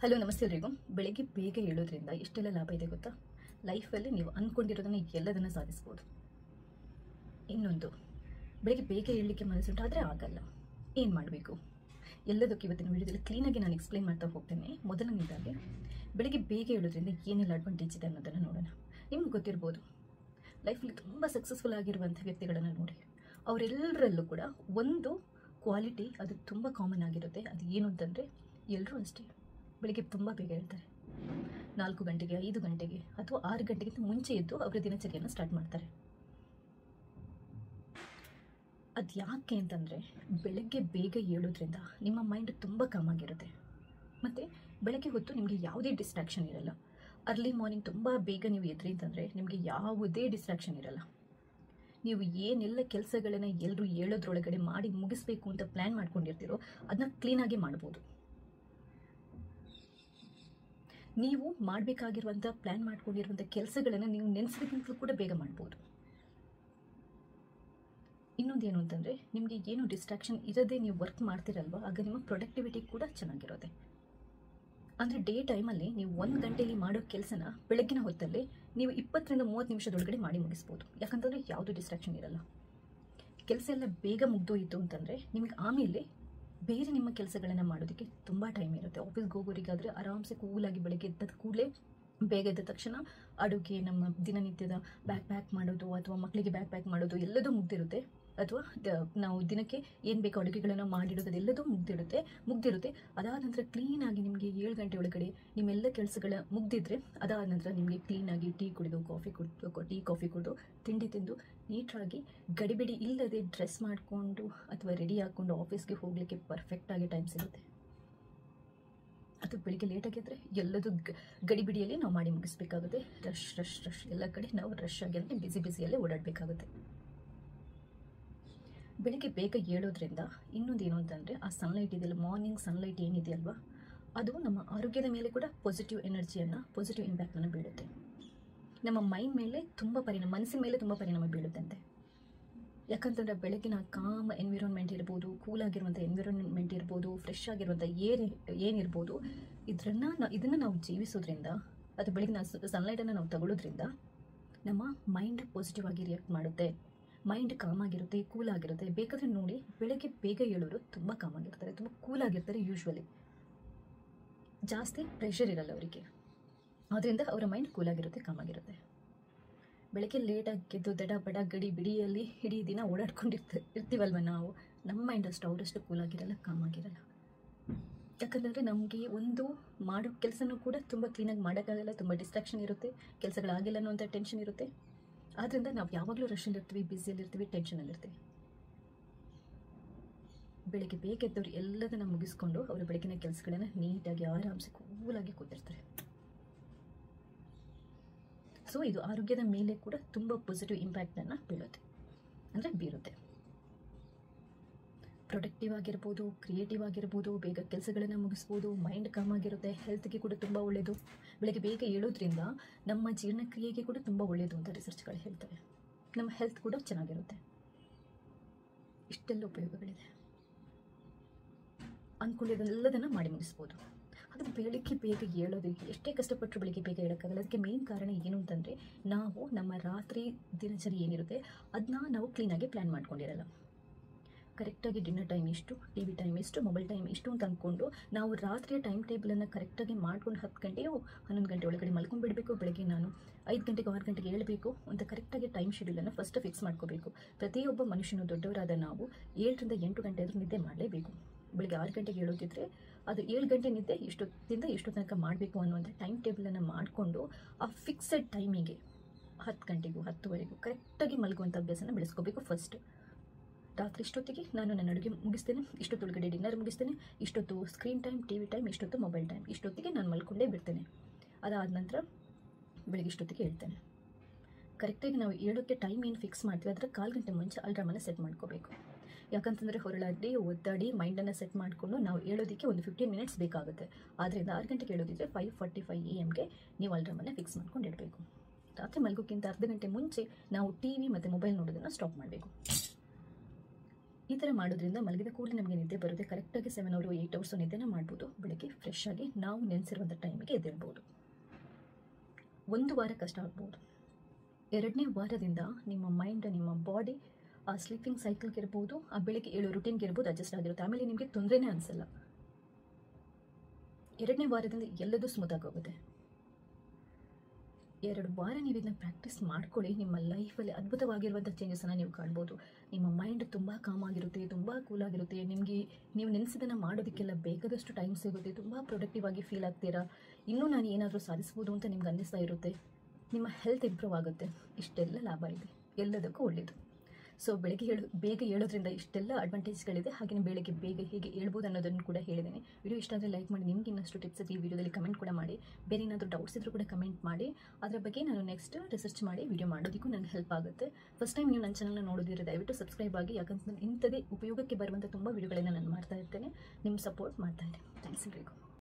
Hello ನಮಸ್ತೆ ಎಲ್ರಿಗೂ. ಬೆಳಗ್ಗೆ ಬೇಗ ಏಳೋದ್ರಿಂದ ಎಷ್ಟೆಲ್ಲ ಲಾಭ ಇದೆ ಗೊತ್ತಾ? ಲೈಫಲ್ಲಿ ನೀವು ಅಂದ್ಕೊಂಡಿರೋದನ್ನ ಎಲ್ಲದನ್ನು ಸಾಧಿಸ್ಬೋದು. ಇನ್ನೊಂದು, ಬೆಳಗ್ಗೆ ಬೇಗ ಏಳಲಿಕ್ಕೆ ಮನಸ್ಸುಂಟು ಆದರೆ ಆಗಲ್ಲ, ಏನು ಮಾಡಬೇಕು? ಎಲ್ಲದಕ್ಕೆ ಇವತ್ತಿನ ವಿಡಿಯೋದಲ್ಲಿ ಕ್ಲೀನಾಗಿ ನಾನು ಎಕ್ಸ್ಪ್ಲೈನ್ ಮಾಡ್ತಾ ಹೋಗ್ತೇನೆ. ಮೊದಲನೇದಾಗಿ ಬೆಳಗ್ಗೆ ಬೇಗ ಏಳೋದ್ರಿಂದ ಏನೆಲ್ಲ ಅಡ್ವಾಂಟೇಜ್ ಇದೆ ಅನ್ನೋದನ್ನು ನೋಡೋಣ. ನಿಮ್ಗೆ ಗೊತ್ತಿರ್ಬೋದು, ಲೈಫಲ್ಲಿ ತುಂಬ ಸಕ್ಸಸ್ಫುಲ್ ಆಗಿರುವಂಥ ವ್ಯಕ್ತಿಗಳನ್ನು ನೋಡಿ, ಅವರೆಲ್ಲರಲ್ಲೂ ಕೂಡ ಒಂದು ಕ್ವಾಲಿಟಿ ಅದು ತುಂಬ ಕಾಮನ್ ಆಗಿರುತ್ತೆ. ಅದು ಏನು ಅಂತಂದರೆ, ಎಲ್ಲರೂ ಅಷ್ಟೇ ಬೆಳಿಗ್ಗೆ ತುಂಬ ಬೇಗ ಹೇಳ್ತಾರೆ. 4 ಗಂಟೆಗೆ, 5 ಗಂಟೆಗೆ ಅಥವಾ 6 ಗಂಟೆಗಿಂತ ಮುಂಚೆ ಎದ್ದು ಅವರ ದಿನಚರಿಯನ್ನು ಸ್ಟಾರ್ಟ್ ಮಾಡ್ತಾರೆ. ಅದು ಯಾಕೆ ಅಂತಂದರೆ, ಬೆಳಗ್ಗೆ ಬೇಗ ಏಳೋದ್ರಿಂದ ನಿಮ್ಮ ಮೈಂಡ್ ತುಂಬ ಕಾಮ್ ಆಗಿರುತ್ತೆ. ಮತ್ತು ಬೆಳಗ್ಗೆ ಹೊತ್ತು ನಿಮಗೆ ಯಾವುದೇ ಡಿಸ್ಟ್ರಾಕ್ಷನ್ ಇರಲ್ಲ. ಅರ್ಲಿ ಮಾರ್ನಿಂಗ್ ತುಂಬ ಬೇಗ ನೀವು ಎದ್ರಿ ಅಂತಂದರೆ ನಿಮಗೆ ಯಾವುದೇ ಡಿಸ್ಟ್ರಾಕ್ಷನ್ ಇರಲ್ಲ. ನೀವು ಏನೆಲ್ಲ ಕೆಲಸಗಳನ್ನು ಎಲ್ಲರೂ ಏಳೋದ್ರೊಳಗಡೆ ಮಾಡಿ ಮುಗಿಸ್ಬೇಕು ಅಂತ ಪ್ಲ್ಯಾನ್ ಮಾಡ್ಕೊಂಡಿರ್ತೀರೋ ಅದನ್ನ ಕ್ಲೀನಾಗಿ ಮಾಡ್ಬೋದು. ನೀವು ಮಾಡಬೇಕಾಗಿರುವಂಥ ಪ್ಲ್ಯಾನ್ ಮಾಡ್ಕೊಂಡಿರುವಂಥ ಕೆಲಸಗಳನ್ನು ನೀವು ನೆನೆಸಿದಕ್ಕಿಂತಲೂ ಕೂಡ ಬೇಗ ಮಾಡ್ಬೋದು. ಇನ್ನೊಂದೇನು ಅಂತಂದರೆ, ನಿಮಗೆ ಏನು ಡಿಸ್ಟ್ರಾಕ್ಷನ್ ಇರದೇ ನೀವು ವರ್ಕ್ ಮಾಡ್ತಿರಲ್ವ, ಆಗ ನಿಮ್ಮ ಪ್ರೊಡಕ್ಟಿವಿಟಿ ಕೂಡ ಚೆನ್ನಾಗಿರುತ್ತೆ. ಅಂದರೆ ಡೇ ಟೈಮಲ್ಲಿ ನೀವು 1 ಗಂಟೆಯಲ್ಲಿ ಮಾಡೋ ಕೆಲಸನ ಬೆಳಗ್ಗಿನ ಹೊತ್ತಲ್ಲಿ ನೀವು 20 ರಿಂದ 30 ನಿಮಿಷದೊಳಗಡೆ ಮಾಡಿ ಮುಗಿಸ್ಬೋದು. ಯಾಕಂತಂದರೆ ಯಾವುದೂ ಡಿಸ್ಟ್ರಾಕ್ಷನ್ ಇರಲ್ಲ. ಕೆಲಸ ಎಲ್ಲ ಬೇಗ ಮುಗ್ದೋಯಿತು ಅಂತಂದರೆ ನಿಮಗೆ ಆಮೇಲೆ ಬೇರೆ ನಿಮ್ಮ ಕೆಲಸಗಳನ್ನು ಮಾಡೋದಕ್ಕೆ ತುಂಬ ಟೈಮ್ ಇರುತ್ತೆ. ಆಫೀಸ್ಗೆ ಹೋಗೋರಿಗಾದರೆ ಆರಾಮ್ಸೆ ಕೂಲಾಗಿ ಬೆಳಗ್ಗೆ ಎದ್ದ ಕೂಡಲೇ ಬೇಗ ಎದ್ದ ತಕ್ಷಣ ಅಡುಗೆ, ನಮ್ಮ ದಿನನಿತ್ಯದ ಬ್ಯಾಗ್ ಪ್ಯಾಕ್ ಮಾಡೋದು ಅಥವಾ ಮಕ್ಕಳಿಗೆ ಬ್ಯಾಗ್ ಪ್ಯಾಕ್ ಮಾಡೋದು ಎಲ್ಲದೂ ಮುಗ್ದಿರುತ್ತೆ. ಅಥವಾ ನಾವು ದಿನಕ್ಕೆ ಏನು ಬೇಕೋ ಅಡುಗೆಗಳನ್ನು ಮಾಡಿಡೋದು ಅದೆಲ್ಲದೂ ಮುಗ್ದಿರುತ್ತೆ. ಅದಾದ ನಂತರ ಕ್ಲೀನಾಗಿ ನಿಮಗೆ 7 ಗಂಟೆ ಒಳಗಡೆ ನಿಮ್ಮೆಲ್ಲ ಕೆಲಸಗಳ ಮುಗ್ದಿದ್ರೆ, ಅದಾದ ನಂತರ ನಿಮಗೆ ಕ್ಲೀನಾಗಿ ಟೀ ಕಾಫಿ ಕುಡಿದು ತಿಂಡಿ ತಿಂದು ನೀಟಾಗಿ ಗಡಿಬಿಡಿ ಇಲ್ಲದೆ ಡ್ರೆಸ್ ಮಾಡಿಕೊಂಡು ಅಥವಾ ರೆಡಿ ಹಾಕ್ಕೊಂಡು ಆಫೀಸ್ಗೆ ಹೋಗಲಿಕ್ಕೆ ಪರ್ಫೆಕ್ಟಾಗಿ ಟೈಮ್ ಸಿಗುತ್ತೆ. ಅದು ಬೆಳಿಗ್ಗೆ ಲೇಟಾಗಿ ಆದರೆ ಎಲ್ಲದೂ ಗಡಿಬಿಡಿಯಲ್ಲಿ ನಾವು ಮಾಡಿ ಮುಗಿಸ್ಬೇಕಾಗುತ್ತೆ. ರಶ್ ಎಲ್ಲ ಕಡೆ ನಾವು ರಶ್ ಆಗಿ ಅಂದರೆ ಬಿಸಿಯಲ್ಲೇ ಓಡಾಡಬೇಕಾಗುತ್ತೆ. ಬೆಳಿಗ್ಗೆ ಬೇಗ ಏಳೋದ್ರಿಂದ ಇನ್ನೊಂದೇನು ಅಂತಂದರೆ, ಆ ಸನ್ಲೈಟ್ ಇದೆಯಲ್ಲ, ಮಾರ್ನಿಂಗ್ ಸನ್ಲೈಟ್ ಏನಿದೆಯಲ್ವ, ಅದು ನಮ್ಮ ಆರೋಗ್ಯದ ಮೇಲೆ ಕೂಡ ಪಾಸಿಟಿವ್ ಇಂಪ್ಯಾಕ್ಟನ್ನು ಬೀಳುತ್ತೆ. ನಮ್ಮ ಮೈಂಡ್ ಮೇಲೆ ಮನಸ್ಸಿನ ಮೇಲೆ ತುಂಬ ಪರಿಣಾಮ ಬೀಳುತ್ತಂತೆ. ಯಾಕಂತಂದರೆ ಬೆಳಗಿನ ಕಾಮ್ ಎನ್ವಿರಾನ್ಮೆಂಟ್ ಇರ್ಬೋದು, ಕೂಲಾಗಿರುವಂಥ ಎನ್ವಿರಾನ್ಮೆಂಟ್ ಇರ್ಬೋದು, ಫ್ರೆಶ್ ಆಗಿರುವಂಥ ಏನಿರ್ಬೋದು, ಇದನ್ನು ನಾವು ಜೀವಿಸೋದ್ರಿಂದ, ಅದು ಬೆಳಗಿನ ಸನ್ಲೈಟನ್ನು ನಾವು ತಗೊಳ್ಳೋದ್ರಿಂದ ನಮ್ಮ ಮೈಂಡ್ ಪಾಸಿಟಿವ್ ಆಗಿ ರಿಯಾಕ್ಟ್ ಮಾಡುತ್ತೆ. ಮೈಂಡ್ ಕಾಮ್ ಆಗಿರುತ್ತೆ, ಕೂಲ್ ಆಗಿರುತ್ತೆ. ಬೇಕಾದರೆ ನೋಡಿ, ಬೆಳಗ್ಗೆ ಬೇಗ ಏಳೋರು ತುಂಬ ಕಾಮ್ ಆಗಿರ್ತಾರೆ, ತುಂಬ ಕೂಲಾಗಿರ್ತಾರೆ. ಯೂಶ್ವಲಿ ಜಾಸ್ತಿ ಪ್ರೆಷರ್ ಇರಲ್ಲ ಅವರಿಗೆ, ಆದ್ದರಿಂದ ಅವರ ಮೈಂಡ್ ಕೂಲಾಗಿರುತ್ತೆ, ಕಾಮ್ ಆಗಿರುತ್ತೆ. ಬೆಳಗ್ಗೆ ಲೇಟಾಗಿ ಎದ್ದು ದಡ ಗಡಿ ಬಿಡಿಯಲ್ಲಿ ಇಡೀ ದಿನ ಓಡಾಡ್ಕೊಂಡಿರ್ತೀವಲ್ವ ನಾವು, ನಮ್ಮ ಮೈಂಡ್ ಅವರಷ್ಟು ಕೂಲಾಗಿರಲ್ಲ, ಕಾಮ್ ಆಗಿರಲ್ಲ. ಯಾಕಂತಂದರೆ ನಮಗೆ ಒಂದು ಮಾಡೋ ಕೆಲಸನೂ ಕೂಡ ತುಂಬ ಕ್ಲೀನಾಗಿ ಮಾಡೋಕ್ಕಾಗಲ್ಲ, ತುಂಬ ಡಿಸ್ಟ್ರಾಕ್ಷನ್ ಇರುತ್ತೆ, ಕೆಲಸಗಳಾಗಿಲ್ಲ ಅನ್ನೋಂಥ ಟೆನ್ಷನ್ ಇರುತ್ತೆ. ಆದ್ದರಿಂದ ನಾವು ಯಾವಾಗಲೂ ರಶಲ್ಲಿರ್ತೀವಿ, ಬ್ಯುಸಿಯಲ್ಲಿರ್ತೀವಿ, ಟೆನ್ಷನಲ್ಲಿರ್ತೀವಿ. ಬೆಳಗ್ಗೆ ಬೇಗ ಎದ್ದವ್ರು ಎಲ್ಲದನ್ನು ಮುಗಿಸ್ಕೊಂಡು ಅವರ ಬೆಳಗಿನ ಕೆಲಸಗಳನ್ನು ನೀಟಾಗಿ ಆರಾಮ್ಸೆ ಕೂಲಾಗಿ ಕೂತಿರ್ತಾರೆ. ಸೊ ಇದು ಆರೋಗ್ಯದ ಮೇಲೆ ಕೂಡ ತುಂಬ ಪಾಸಿಟಿವ್ ಇಂಪ್ಯಾಕ್ಟನ್ನು ಬೀರುತ್ತೆ. ಪ್ರೊಡಕ್ಟಿವ್ ಆಗಿರ್ಬೋದು, ಕ್ರಿಯೇಟಿವ್ ಆಗಿರ್ಬೋದು, ಬೇಗ ಕೆಲಸಗಳನ್ನು ಮುಗಿಸ್ಬೋದು, ಮೈಂಡ್ ಕಾಮ್ ಆಗಿರುತ್ತೆ, ಹೆಲ್ತ್ಗೆ ಕೂಡ ತುಂಬ ಒಳ್ಳೆಯದು. ಬೆಳಗ್ಗೆ ಬೇಗ ಏಳೋದ್ರಿಂದ ನಮ್ಮ ಜೀರ್ಣಕ್ರಿಯೆಗೆ ಕೂಡ ತುಂಬ ಒಳ್ಳೆಯದು ಅಂತ ರಿಸರ್ಚ್ಗಳು ಹೇಳ್ತವೆ. ನಮ್ಮ ಹೆಲ್ತ್ ಕೂಡ ಚೆನ್ನಾಗಿರುತ್ತೆ. ಇಷ್ಟೆಲ್ಲ ಉಪಯೋಗಗಳಿದೆ. ಅಂದ್ಕೊಂಡಿದ್ದೆಲ್ಲದನ್ನು ಮಾಡಿ ಮುಗಿಸ್ಬೋದು. ಅದು ಬೆಳಗ್ಗೆ ಬೇಗ ಏಳೋದಕ್ಕೆ ಎಷ್ಟೇ ಕಷ್ಟಪಟ್ಟರು ಬೆಳಗ್ಗೆ ಬೇಗ ಹೇಳೋಕ್ಕಾಗಲ್ಲ. ಅದಕ್ಕೆ ಮೇನ್ ಕಾರಣ ಏನು ಅಂತಂದರೆ, ನಾವು ನಮ್ಮ ರಾತ್ರಿ ದಿನಚರಿ ಏನಿರುತ್ತೆ ಅದನ್ನ ನಾವು ಕ್ಲೀನಾಗಿ ಪ್ಲ್ಯಾನ್ ಮಾಡ್ಕೊಂಡಿರಲ್ಲ. ಕರೆಕ್ಟಾಗಿ ಡಿನ್ನರ್ ಟೈಮ್ ಇಷ್ಟು, ಟಿ ವಿ ಟೈಮ್ ಇಷ್ಟು, ಮೊಬೈಲ್ ಟೈಮ್ ಇಷ್ಟು ಅಂತ ಅಂದ್ಕೊಂಡು ನಾವು ರಾತ್ರಿಯ ಟೈಮ್ ಟೇಬಲನ್ನು ಕರೆಕ್ಟಾಗಿ ಮಾಡ್ಕೊಂಡು 10 ಗಂಟೆಯೋ 11 ಗಂಟೆ ಒಳಗಡೆ ಮಲ್ಕೊಂಡ್ಬಿಡಬೇಕು. ಬೆಳಗ್ಗೆ ನಾನು 5 ಗಂಟೆಗೆ 6 ಗಂಟೆಗೆ ಏಳಬೇಕು ಅಂತ ಕರೆಕ್ಟಾಗಿ ಟೈಮ್ ಶೆಡ್ಯೂಲನ್ನು ಫಸ್ಟ್ ಫಿಕ್ಸ್ ಮಾಡ್ಕೋಬೇಕು. ಪ್ರತಿಯೊಬ್ಬ ಮನುಷ್ಯನು, ದೊಡ್ಡವರಾದ ನಾವು 7 ರಿಂದ 8 ಗಂಟೆ ಆದರೂ ನಿದ್ದೆ ಮಾಡಲೇಬೇಕು. ಬೆಳಗ್ಗೆ 6 ಗಂಟೆಗೆ ಏಳೋದಿದ್ರೆ ಅದು 7 ಗಂಟೆ ನಿದ್ದೆ ಇಷ್ಟೊತ್ತಿಂದ ಇಷ್ಟು ತನಕ ಮಾಡಬೇಕು ಅನ್ನುವಂಥ ಟೈಮ್ ಟೇಬಲನ್ನು ಮಾಡಿಕೊಂಡು ಆ ಫಿಕ್ಸೆಡ್ ಟೈಮಿಗೆ 10 ಗಂಟೆಗೂ 10:30 ಕರೆಕ್ಟಾಗಿ ಮಲಗುವಂಥ ಅಭ್ಯಾಸನ ಬೆಳೆಸ್ಕೋಬೇಕು. ಫಸ್ಟ್ ರಾತ್ರಿ ಇಷ್ಟೊತ್ತಿಗೆ ನಾನು ನನ್ನ ಅಡುಗೆ ಮುಗಿಸ್ತೇನೆ, ಇಷ್ಟೊತ್ತೊಳಗಡೆ ಡಿನ್ನರ್ ಮುಗಿಸ್ತೇನೆ, ಇಷ್ಟೊತ್ತು screen time, TV time, ಇಷ್ಟೊತ್ತು ಮೊಬೈಲ್ ಟೈಮ್, ಇಷ್ಟೊತ್ತಿಗೆ ನಾನು ಮಲ್ಕೊಂಡೇ ಬಿಡ್ತೇನೆ. ಅದಾದ ನಂತರ ಬೆಳಗ್ಗೆ ಇಷ್ಟೊತ್ತಿಗೆ ಹೇಳ್ತೇನೆ. ಕರೆಕ್ಟಾಗಿ ನಾವು ಏಳೋಕ್ಕೆ ಟೈಮ್ ಏನು ಫಿಕ್ಸ್ ಮಾಡ್ತೀವಿ ಅದರ 1/4 ಗಂಟೆ ಮುಂಚೆ ಅಲ್ರಾಮನ್ನು ಸೆಟ್ ಮಾಡ್ಕೋಬೇಕು. ಯಾಕಂತಂದರೆ ಹೊರಳಾಡಿ ಒದ್ದಾಡಿ ಮೈಂಡನ್ನು ಸೆಟ್ ಮಾಡಿಕೊಂಡು ನಾವು ಹೇಳೋದಕ್ಕೆ ಒಂದು 15 ಮಿನಿಟ್ಸ್ ಬೇಕಾಗುತ್ತೆ. ಆದ್ದರಿಂದ 6 ಗಂಟೆಗೆ ಹೇಳೋದಿದ್ರೆ 5:45 AM ನೀವು ಅಲ್ರಾಮನ್ನು ಫಿಕ್ಸ್ ಮಾಡ್ಕೊಂಡು ಇಡಬೇಕು. ರಾತ್ರಿ ಮಲಗೋಕ್ಕಿಂತ ಅರ್ಧ ಗಂಟೆ ಮುಂಚೆ ನಾವು ಟಿ ವಿ ಮತ್ತು ಮೊಬೈಲ್ ನೋಡೋದನ್ನು ಸ್ಟಾಪ್ ಮಾಡಬೇಕು. ಈ ಥರ ಮಾಡೋದ್ರಿಂದ ಮಲಗಿದ ಕೂಡಲೇ ನಮಗೆ ನಿದ್ದೆ ಬರುತ್ತೆ. ಕರೆಕ್ಟಾಗಿ 7 ಅವರು 8 ಅವರ್ಸ್ ನಿದ್ದೆನ ಮಾಡ್ಬೋದು. ಬೆಳಗ್ಗೆ ಫ್ರೆಶ್ ಆಗಿ ನಾವು ನೆನೆಸಿರುವಂಥ ಟೈಮಿಗೆ ಎದ್ದೇಳ್ಬೋದು. 1 ವಾರ ಕಷ್ಟ ಆಗ್ಬೋದು. 2ನೇ ವಾರದಿಂದ ನಿಮ್ಮ ಮೈಂಡ್, ನಿಮ್ಮ ಬಾಡಿ ಆ ಸ್ಲೀಪಿಂಗ್ ಸೈಕಲ್ಗೆ ಇರ್ಬೋದು, ಆ ಬೆಳಗ್ಗೆ ಏಳೋ ರುಟೀನ್ಗೆ ಇರ್ಬೋದು ಅಡ್ಜಸ್ಟ್ ಆಗಿರುತ್ತೆ. ಆಮೇಲೆ ನಿಮಗೆ ತೊಂದರೆನೇ ಅನಿಸಲ್ಲ. 2ನೇ ವಾರದಿಂದ ಎಲ್ಲದೂ ಸ್ಮೂತಾಗಿ ಹೋಗುತ್ತೆ. 2 ವಾರ ನೀವು ಇದನ್ನ ಪ್ರಾಕ್ಟೀಸ್ ಮಾಡ್ಕೊಳ್ಳಿ. ನಿಮ್ಮ ಲೈಫಲ್ಲಿ ಅದ್ಭುತವಾಗಿರುವಂಥ ಚೇಂಜಸನ್ನು ನೀವು ಕಾಣ್ಬೋದು. ನಿಮ್ಮ ಮೈಂಡ್ ತುಂಬ ಕಾಮ್ ಆಗಿರುತ್ತೆ, ತುಂಬ ಕೂಲಾಗಿರುತ್ತೆ. ನಿಮಗೆ ನೀವು ನೆನೆಸಿದ್ದನ್ನು ಮಾಡೋದಕ್ಕೆಲ್ಲ ಬೇಕಾದಷ್ಟು ಟೈಮ್ ಸಿಗುತ್ತೆ. ತುಂಬ ಪ್ರೊಡಕ್ಟಿವ್ ಆಗಿ ಫೀಲ್ ಆಗ್ತೀರಾ. ಇನ್ನೂ ನಾನು ಏನಾದರೂ ಸಾಧಿಸ್ಬೋದು ಅಂತ ನಿಮ್ಗೆ ಅನ್ನಿಸ್ತಾ ಇರುತ್ತೆ. ನಿಮ್ಮ ಹೆಲ್ತ್ ಇಂಪ್ರೂವ್ ಆಗುತ್ತೆ. ಇಷ್ಟೆಲ್ಲ ಲಾಭ ಇದೆ, ಎಲ್ಲದಕ್ಕೂ ಒಳ್ಳೆಯದು. ಸೊ ಬೆಳಗ್ಗೆ ಬೇಗ ಏಳೋದ್ರಿಂದ ಇಷ್ಟೆಲ್ಲ ಅಡ್ವಾಂಟೇಜ್ಗಳಿದೆ. ಹಾಗೆಯೇ ಬೆಳಗ್ಗೆ ಬೇಗ ಹೇಗೆ ಹೇಳ್ಬೋದು ಅನ್ನೋದನ್ನು ಕೂಡ ಹೇಳಿದ್ದೇನೆ. ವಿಡಿಯೋ ಇಷ್ಟ ಆದರೆ ಲೈಕ್ ಮಾಡಿ. ನಿಮ್ಗೆ ಇನ್ನಷ್ಟು ಟಿಪ್ಸ್ ಈ ವಿಡಿಯೋದಲ್ಲಿ ಕಮೆಂಟ್ ಕೂಡ ಮಾಡಿ. ಬೇರೆ ಏನಾದರೂ ಡೌಟ್ಸ್ ಇದ್ರೂ ಕೂಡ ಕಮೆಂಟ್ ಮಾಡಿ. ಅದರ ಬಗ್ಗೆ ನಾನು ನೆಕ್ಸ್ಟ್ ರಿಸರ್ಚ್ ಮಾಡಿ ವಿಡಿಯೋ ಮಾಡೋದಕ್ಕೂ ನನಗೆ ಹೆಲ್ಪ್ ಆಗುತ್ತೆ. ಫಸ್ಟ್ ಟೈಮ್ ನೀವು ನನ್ನ ಚಾನಲ್ನ ನೋಡೋದಿದ್ರೆ ದಯವಿಟ್ಟು ಸಬ್ಸ್ಕ್ರೈಬ್ ಆಗಿ. ಯಾಕಂತ ಇಂಥದೇ ಉಪಯೋಗಕ್ಕೆ ಬರುವಂಥ ತುಂಬ ವಿಡಿಯೋಗಳನ್ನು ನಾನು ಮಾಡ್ತಾ ಇರ್ತೇನೆ. ನಿಮ್ಮ ಸಪೋರ್ಟ್ ಮಾಡ್ತಾ ಇರಿ. ಥ್ಯಾಂಕ್ಸ್ ಎಲ್ರಿಗೂ.